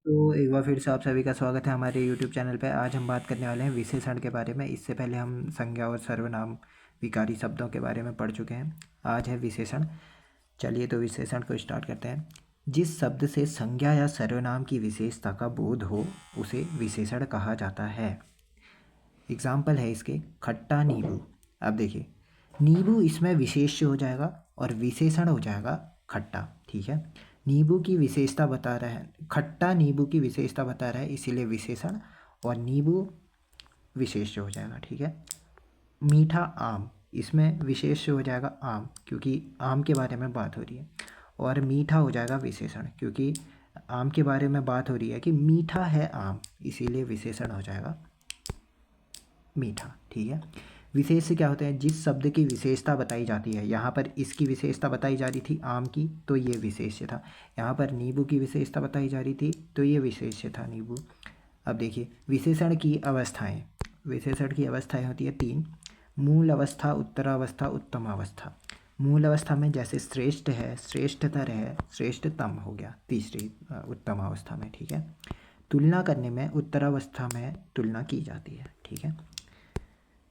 तो एक बार फिर से आप सभी का स्वागत है हमारे यूट्यूब चैनल पे। आज हम बात करने वाले हैं विशेषण के बारे में। इससे पहले हम संज्ञा और सर्वनाम विकारी शब्दों के बारे में पढ़ चुके हैं। आज है विशेषण। चलिए तो विशेषण को स्टार्ट करते हैं। जिस शब्द से संज्ञा या सर्वनाम की विशेषता का बोध हो उसे विशेषण कहा जाता है। एग्जाम्पल है इसके खट्टा नींबू। अब देखिए, नींबू इसमें विशेष्य हो जाएगा और विशेषण हो जाएगा खट्टा। ठीक है, नींबू की विशेषता बता रहा है, खट्टा नींबू की विशेषता बता रहा है, इसीलिए विशेषण, और नींबू विशेष्य हो जाएगा। ठीक है, मीठा आम, इसमें विशेष्य हो जाएगा आम, क्योंकि आम के बारे में बात हो रही है, और मीठा हो जाएगा विशेषण, क्योंकि आम के बारे में बात हो रही है कि मीठा है आम, इसीलिए विशेषण हो जाएगा मीठा। ठीक है, विशेष से क्या होता है, जिस शब्द की विशेषता बताई जाती है। यहाँ पर इसकी विशेषता बताई जा रही थी आम की, तो ये विशेष्य था। यहाँ पर नींबू की विशेषता बताई जा रही थी, तो ये विशेष्य था नींबू। अब देखिए विशेषण की अवस्थाएं। विशेषण की अवस्थाएं होती है 3। मूल अवस्था, उत्तरावस्था, उत्तम अवस्था। मूल अवस्था में जैसे श्रेष्ठ है, श्रेष्ठतर है, श्रेष्ठतम हो गया तीसरी उत्तम अवस्था में। ठीक है, तुलना करने में उत्तरावस्था में तुलना की जाती है। ठीक है,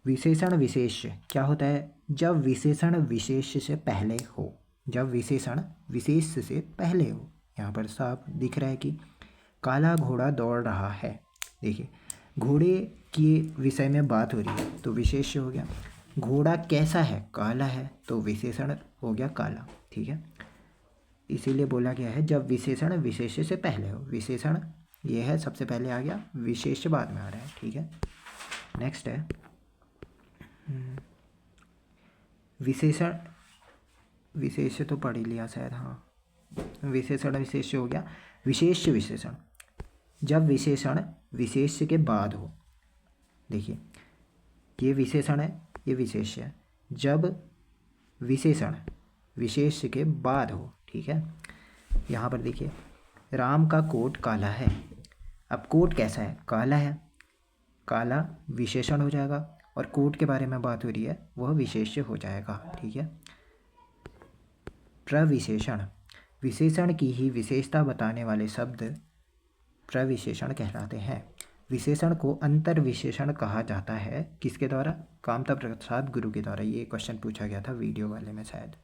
विशेषण विशेष्य क्या होता है, जब विशेषण विशेष्य से पहले हो। जब विशेषण विशेष से पहले हो। यहाँ पर साफ दिख रहा है कि काला घोड़ा दौड़ रहा है। देखिए, घोड़े के विषय में बात हो रही है तो विशेष्य हो गया। घोड़ा कैसा है, काला है, तो विशेषण हो गया काला। ठीक है, इसीलिए बोला गया है जब विशेषण विशेष्य से पहले हो। विशेषण ये है सबसे पहले आ गया, विशेष्य बाद में आ रहा है। ठीक है, नेक्स्ट है विशेषण। विशेष्य तो पढ़ ही लिया शायद, हाँ। विशेषण विशेष्य हो गया। विशेष्य विशेषण, जब विशेषण विशेष्य के बाद हो। देखिए, ये विशेषण है, ये विशेष्य है, जब विशेषण विशेष्य के बाद हो। ठीक है, यहाँ पर देखिए, राम का कोट काला है। अब कोट कैसा है, काला है, काला विशेषण हो जाएगा, और कोट के बारे में बात हो रही है, वह विशेष्य हो जाएगा। ठीक है, प्रविशेषण, विशेषण की ही विशेषता बताने वाले शब्द प्रविशेषण कहलाते हैं। विशेषण को अंतर विशेषण कहा जाता है, किसके द्वारा, कामता प्रसाद गुरु के द्वारा। ये क्वेश्चन पूछा गया था वीडियो वाले में, शायद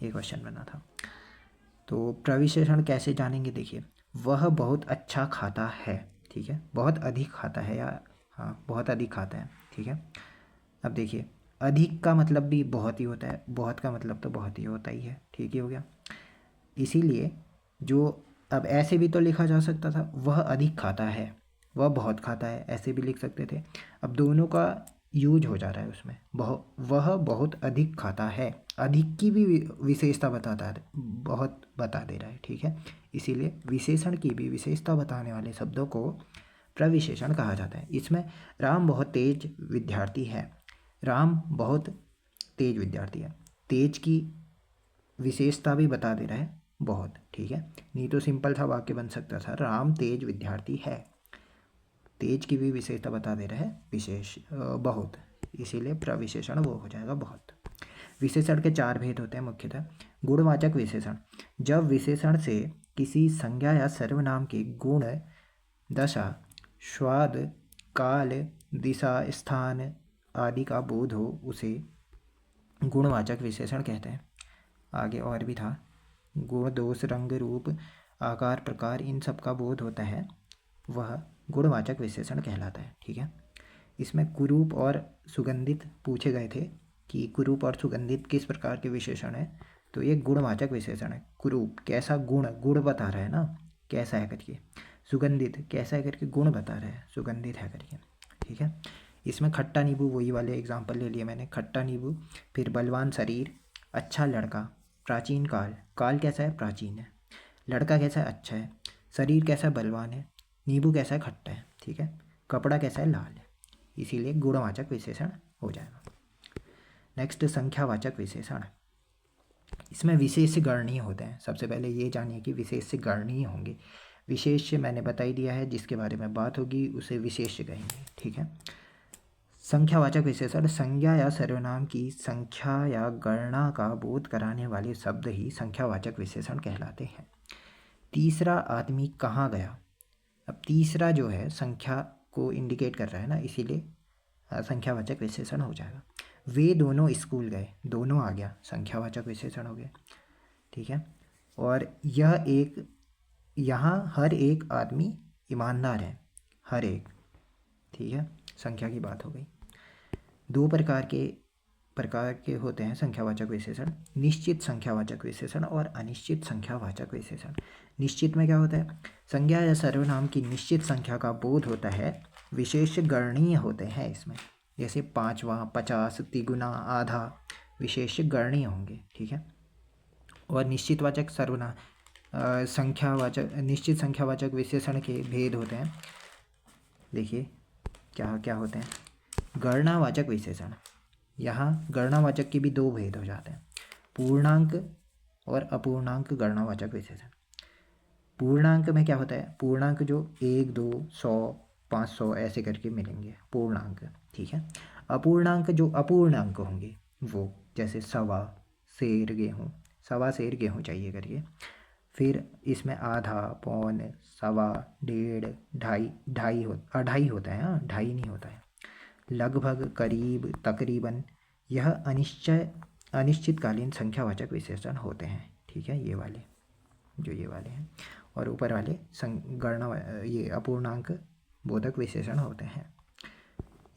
ये क्वेश्चन बना था। तो प्रविशेषण कैसे जानेंगे, देखिए, वह बहुत अच्छा खाता है। ठीक है, बहुत अधिक खाता है, या हाँ बहुत अधिक खाता है। ठीक है, अब देखिए, अधिक का मतलब भी बहुत ही होता है, बहुत का मतलब तो बहुत ही होता ही है। ठीक ही हो गया, इसीलिए जो, अब ऐसे भी तो लिखा जा सकता था, वह अधिक खाता है, वह बहुत खाता है, ऐसे भी लिख सकते थे। अब दोनों का यूज हो जा रहा है उसमें, वह बहुत अधिक खाता है, अधिक की भी विशेषता बताता है, बहुत बता दे रहा है। ठीक है, इसीलिए विशेषण की भी विशेषता बताने वाले शब्दों को प्रविशेषण कहा जाता है। इसमें राम बहुत तेज विद्यार्थी है, राम बहुत तेज विद्यार्थी है, तेज की विशेषता भी बता दे रहा है बहुत। ठीक है, नहीं तो सिंपल सा वाक्य बन सकता था, राम तेज विद्यार्थी है, तेज की भी विशेषता बता दे रहा है विशेष बहुत, इसीलिए प्रविशेषण वो हो जाएगा बहुत। विशेषण के 4 भेद होते हैं मुख्यतः। गुणवाचक विशेषण, जब विशेषण से किसी संज्ञा या सर्वनाम के गुण, दशा, स्वाद, काल, दिशा, स्थान आदि का बोध हो उसे गुणवाचक विशेषण कहते हैं। आगे और भी था, गुण, दोष, रंग, रूप, आकार, प्रकार, इन सब का बोध होता है, वह गुणवाचक विशेषण कहलाता है। ठीक है, इसमें कुरूप और सुगंधित पूछे गए थे कि कुरूप और सुगंधित किस प्रकार के विशेषण है, तो ये गुणवाचक विशेषण है। कुरूप कैसा, गुण, गुण बता रहा है ना, कैसा है करके। सुगंधित कैसा है करके, गुण बता रहा है, सुगंधित है करके। ठीक है, इसमें खट्टा नींबू, वही वाले एग्जाम्पल ले लिए मैंने, खट्टा नींबू। फिर बलवान शरीर, अच्छा लड़का, प्राचीन काल, काल कैसा है, प्राचीन है, लड़का कैसा है, अच्छा है, शरीर कैसा है, बलवान है, नींबू कैसा है, खट्टा है। ठीक है, कपड़ा कैसा है, लाल है, इसीलिए गुणवाचक विशेषण हो जाएगा। नेक्स्ट, संख्यावाचक विशेषण। इसमें विशेष गणनीय होते हैं। सबसे पहले ये जानिए कि विशेष गणनीय होंगे। विशेष मैंने बता ही दिया है, जिसके बारे में बात होगी उसे विशेष कहेंगे। ठीक है, संख्यावाचक विशेषण, संज्ञा या सर्वनाम की संख्या या गणना का बोध कराने वाले शब्द ही संख्यावाचक विशेषण कहलाते हैं। तीसरा आदमी कहाँ गया, अब तीसरा जो है संख्या को इंडिकेट कर रहा है ना, इसीलिए संख्यावाचक विशेषण हो जाएगा। वे दोनों स्कूल गए, दोनों आ गया, संख्यावाचक विशेषण हो गया। ठीक है। और यहाँ हर एक आदमी ईमानदार है, हर एक। ठीक है, संख्या की बात हो गई। दो प्रकार के होते हैं संख्यावाचक विशेषण, निश्चित संख्यावाचक विशेषण और अनिश्चित संख्यावाचक विशेषण। निश्चित में क्या होता है, संज्ञा या सर्वनाम की निश्चित संख्या का बोध होता है, विशेष गणनीय होते हैं इसमें, जैसे 5वां, 50, तिगुना, आधा, विशेष गणनीय होंगे। ठीक है। और निश्चित संख्यावाचक विशेषण के भेद होते हैं। देखिए क्या क्या होते हैं। गणनावाचक विशेषण, यहाँ गणनावाचक के भी दो भेद हो जाते हैं, पूर्णांक और अपूर्णांक गणनावाचक विशेषण। पूर्णांक में क्या होता है, पूर्णांक जो 1, 2, 100, 500 ऐसे करके मिलेंगे पूर्णांक। ठीक है। अपूर्णांक जो अपूर्णांक होंगे वो, जैसे सवा सेर गेहूँ चाहिए करके। फिर इसमें आधा, पौन, सवा, डेढ़, ढाई अढ़ाई होता है, हाँ ढाई नहीं होता है। लगभग, करीब, तकरीबन, यह अनिश्चितकालीन संख्यावाचक विशेषण होते हैं। ठीक है, ये वाले हैं। और ऊपर वाले ये अपूर्णांक बोधक विशेषण होते हैं।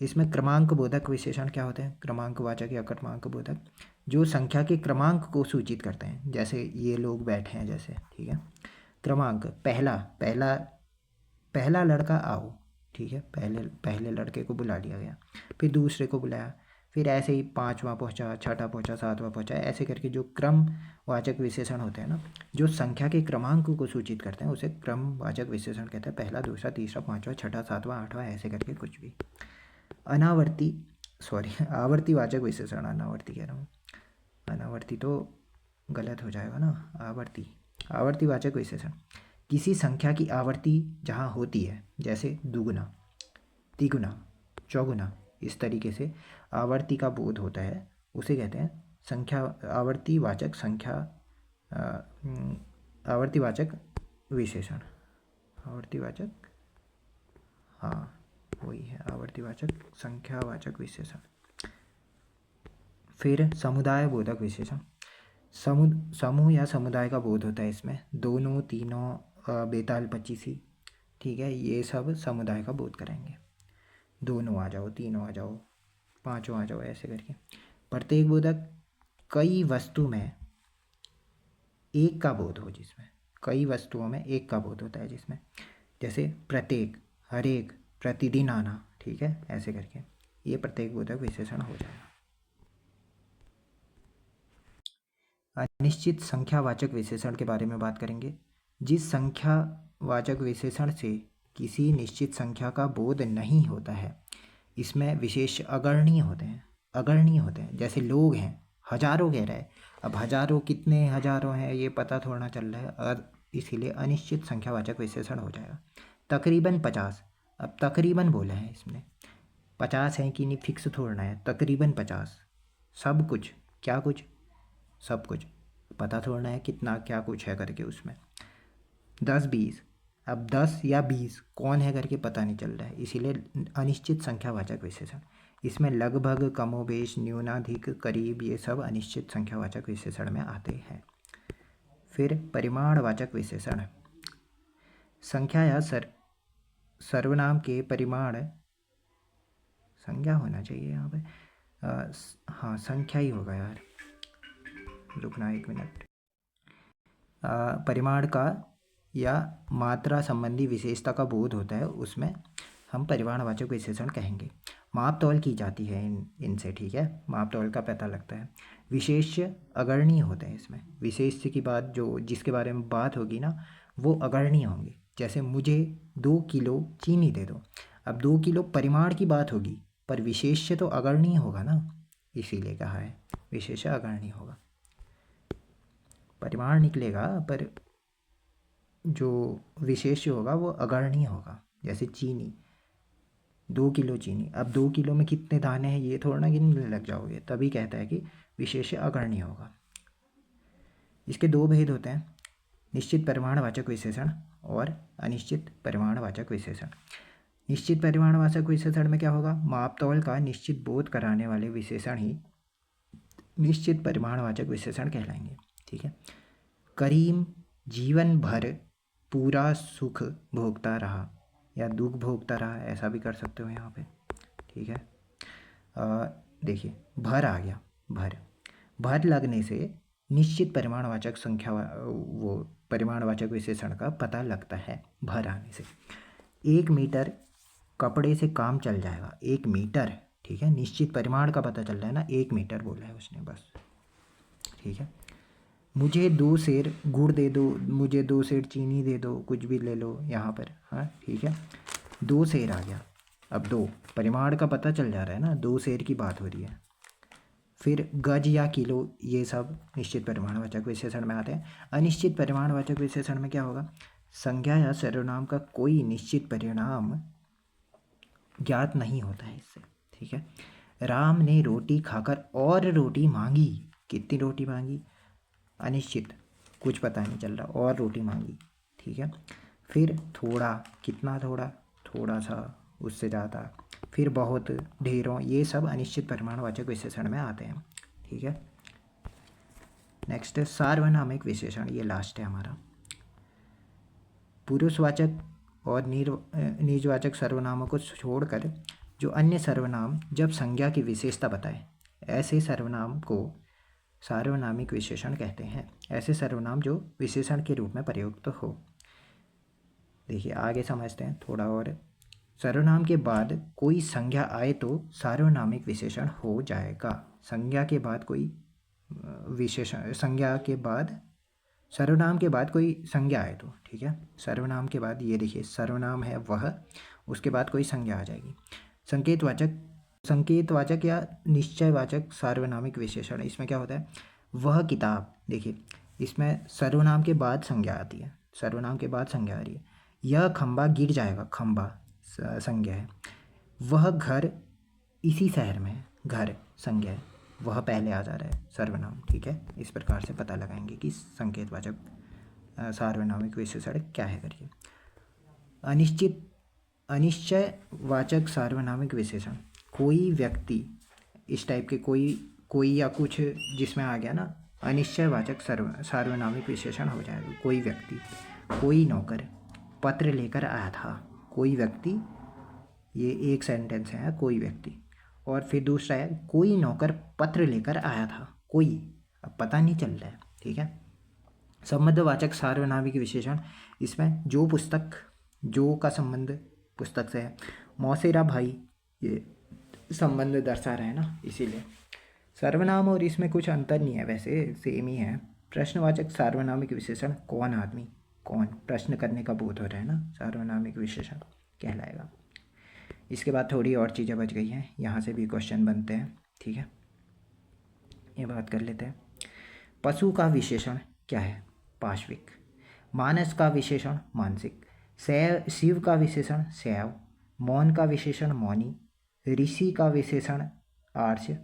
इसमें क्रमांक बोधक विशेषण क्या होते हैं, क्रमांकवाचक या क्रमांक बोधक, जो संख्या के क्रमांक को सूचित करते हैं, जैसे ये लोग बैठे हैं जैसे। ठीक है। क्रमांक, पहला लड़का आओ। ठीक है, पहले लड़के को बुला लिया गया, फिर दूसरे को बुलाया, फिर ऐसे ही 5वां पहुंचा, 6ठा पहुंचा, 7वां पहुंचा, ऐसे करके जो क्रमवाचक विशेषण होते हैं ना, जो संख्या के क्रमांक को सूचित करते हैं, उसे क्रमवाचक विशेषण कहते हैं। पहला, दूसरा, तीसरा, 5वां, 6ठा, 7वां, 8वां, ऐसे करके कुछ भी। आवर्तीवाचक विशेषण, अनावर्ती कह रहा हूँ, अनावर्ती तो गलत हो जाएगा ना, आवर्तीवाचक विशेषण, किसी संख्या की आवर्ती जहाँ होती है, जैसे दुगुना, तिगुना, चौगुना, इस तरीके से आवर्ती का बोध होता है, उसे कहते हैं आवर्तीवाचक विशेषण। हाँ वही है, आवर्तीवाचक संख्यावाचक विशेषण। फिर समुदाय बोधक विशेषण, समूह या समुदाय का बोध होता है इसमें, दोनों, तीनों, बेताल, पच्चीसी। ठीक है, ये सब समुदाय का बोध करेंगे। दोनों आ जाओ, तीनों आ जाओ, पांचों आ जाओ, ऐसे करके। प्रत्येक बोधक, कई वस्तु में एक का बोध हो, जिसमें कई वस्तुओं में एक का बोध होता है जिसमें, जैसे प्रत्येक, हर एक, प्रतिदिन आना। ठीक है, ऐसे करके ये प्रत्येक बोधक विशेषण हो जाएगा। अनिश्चित संख्यावाचक विशेषण के बारे में बात करेंगे। जिस संख्यावाचक विशेषण से किसी निश्चित संख्या का बोध नहीं होता है, इसमें विशेष अगणनीय होते हैं। जैसे लोग हैं, हजारों कह रहा है, अब हजारों कितने हजारों हैं ये पता थोड़ा चल रहा है, और इसीलिए अनिश्चित संख्यावाचक विशेषण हो जाएगा। तकरीबन 50, अब तकरीबन बोला है इसमें, 50 है कि नहीं फिक्स थोड़ा है, तकरीबन 50, सब कुछ, क्या कुछ, सब कुछ, पता थोड़ा है कितना क्या कुछ है करके उसमें। 10, 20, अब 10 या 20 कौन है करके पता नहीं चल रहा है, इसीलिए अनिश्चित संख्यावाचक विशेषण। इसमें लगभग, कमोबेश, न्यूनाधिक, करीब, ये सब अनिश्चित संख्यावाचक विशेषण में आते हैं। फिर परिमाणवाचक विशेषण, संख्या या सर्वनाम के परिमाण, संज्ञा होना चाहिए यहाँ पे, हाँ संख्या ही होगा यार, रुकना 1 मिनट। परिमाण का या मात्रा संबंधी विशेषता का बोध होता है, उसमें हम परिमाणवाचक विशेषण कहेंगे। माप तौल की जाती है इनसे। ठीक है, माप तौल का पता लगता है। विशेष अगणनीय होते हैं इसमें, विशेष की बात जो जिसके बारे में बात होगी ना वो अगणनीय होंगे। जैसे मुझे 2 किलो चीनी दे दो, अब 2 किलो परिमाण की बात होगी, पर विशेष तो अगणनीय होगा ना, इसीलिए कहा है विशेष अगणनीय होगा। परिमाण निकलेगा पर जो विशेष होगा वो अगणनीय होगा। जैसे चीनी, 2 किलो चीनी, अब 2 किलो में कितने दाने हैं ये थोड़ा ना गिनने लग जाओगे, तभी कहता है कि विशेष अगणनीय होगा। इसके 2 भेद होते हैं, निश्चित परिमाणवाचक विशेषण और अनिश्चित परिमाणवाचक विशेषण। निश्चित परिमाणवाचक विशेषण में क्या होगा, मापतौल का निश्चित बोध कराने वाले विशेषण ही निश्चित परिमाणवाचक विशेषण कहलाएंगे। ठीक है। करीम जीवन भर पूरा सुख भोगता रहा या दुख भोगता रहा, ऐसा भी कर सकते हो यहाँ पे। ठीक है। देखिए भर आ गया, भर लगने से निश्चित परिमाणवाचक संख्या वो परिमाणवाचक विशेषण का पता लगता है भर आने से। 1 मीटर कपड़े से काम चल जाएगा, 1 मीटर। ठीक है, निश्चित परिमाण का पता चल रहा है ना, 1 मीटर बोला है उसने बस। ठीक है। मुझे 2 सेर गुड़ दे दो, मुझे 2 सेर चीनी दे दो, कुछ भी ले लो यहाँ पर। हाँ ठीक है, 2 सेर आ गया। अब 2 परिमाण का पता चल जा रहा है ना, 2 सेर की बात हो रही है। फिर गज या किलो, ये सब निश्चित परिमाणवाचक विशेषण में आते हैं। अनिश्चित परिमाणवाचक विशेषण में क्या होगा, संज्ञा या सर्वनाम का कोई निश्चित परिणाम ज्ञात नहीं होता है इससे। ठीक है। राम ने रोटी खाकर और रोटी मांगी, कितनी रोटी मांगी, अनिश्चित, कुछ पता नहीं चल रहा, और रोटी मांगी। ठीक है। फिर थोड़ा, कितना थोड़ा, थोड़ा सा, उससे ज़्यादा। फिर बहुत, ढेरों, ये सब अनिश्चित परिमाणवाचक विशेषण में आते हैं। ठीक है। नेक्स्ट है सार्वनामिक विशेषण, ये लास्ट है हमारा। पुरुषवाचक और निजवाचक सर्वनामों को छोड़कर जो अन्य सर्वनाम जब संज्ञा की विशेषता बताए, ऐसे सर्वनाम को सार्वनामिक विशेषण कहते हैं। ऐसे सर्वनाम जो विशेषण के रूप में प्रयुक्त हो। देखिए आगे समझते हैं थोड़ा और। सर्वनाम के बाद कोई संज्ञा आए तो सार्वनामिक विशेषण हो जाएगा। संज्ञा के बाद कोई विशेषण, संज्ञा के बाद, सर्वनाम के बाद कोई संज्ञा आए तो, ठीक है, सर्वनाम के बाद, ये देखिए सर्वनाम है वह, उसके बाद कोई संज्ञा आ जाएगी। संकेतवाचक या निश्चयवाचक सार्वनामिक विशेषण, इसमें क्या होता है, वह किताब, देखिए इसमें सर्वनाम के बाद संज्ञा आती है, सर्वनाम के बाद संज्ञा आ रही है। यह खंबा गिर जाएगा, खंबा संज्ञा है। वह घर इसी शहर में है, घर संज्ञा है, वह पहले आ जा रहा है सर्वनाम। ठीक है, इस प्रकार से पता लगाएंगे कि संकेतवाचक सार्वनामिक विशेषण क्या है करिए। अनिश्चयवाचक सार्वनामिक विशेषण, कोई व्यक्ति, इस टाइप के कोई या कुछ जिसमें आ गया ना, अनिश्चयवाचक सार्वनामिक विशेषण हो जाएगा। कोई व्यक्ति, कोई नौकर पत्र लेकर आया था, कोई व्यक्ति, ये एक सेंटेंस है, कोई व्यक्ति। और फिर दूसरा है कोई नौकर पत्र लेकर आया था, कोई, अब पता नहीं चल रहा है। ठीक है। संबंधवाचक सार्वनामिक विशेषण, इसमें जो पुस्तक, जो का संबंध पुस्तक से है। मौसेरा भाई, ये संबंध दर्शा रहे हैं ना, इसीलिए सर्वनाम और इसमें कुछ अंतर नहीं है, वैसे सेम ही है। प्रश्नवाचक सार्वनामिक विशेषण, कौन आदमी, कौन, प्रश्न करने का बोध हो रहा है ना, सार्वनामिक विशेषण कहलाएगा। इसके बाद थोड़ी और चीज़ें बच गई हैं, यहाँ से भी क्वेश्चन बनते हैं। ठीक है, ये बात कर लेते हैं। पशु का विशेषण क्या है, पाश्विक। मानस का विशेषण मानसिक। शिव का विशेषण शैव। मौन का विशेषण मौनी। ऋषि का विशेषण आर्य।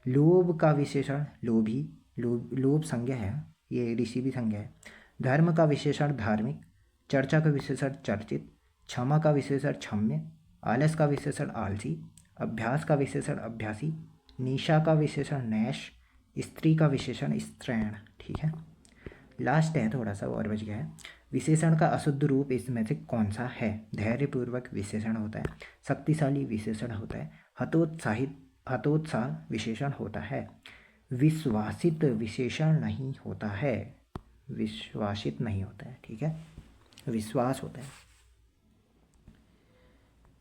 लोभ का विशेषण लोभी, लोभ संज्ञा है, ये ऋषि भी संज्ञा है। धर्म का विशेषण धार्मिक। चर्चा का विशेषण चर्चित। क्षमा का विशेषण क्षम्य। आलस का विशेषण आलसी। अभ्यास का विशेषण अभ्यासी। निशा का विशेषण नैश। स्त्री का विशेषण स्त्रैण। ठीक है, लास्ट है, थोड़ा सा और बच गया है। विशेषण का अशुद्ध रूप इसमें से कौन सा है। धैर्यपूर्वक विशेषण होता है। शक्तिशाली विशेषण होता है। हतोत्साह विशेषण होता है। विश्वासित विशेषण नहीं होता है, विश्वासित नहीं होता है। ठीक है, विश्वास होता है।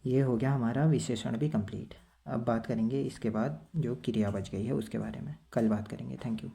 ये हो गया हमारा विशेषण भी कंप्लीट। अब बात करेंगे इसके बाद जो क्रिया बच गई है उसके बारे में, कल बात करेंगे। Thank you.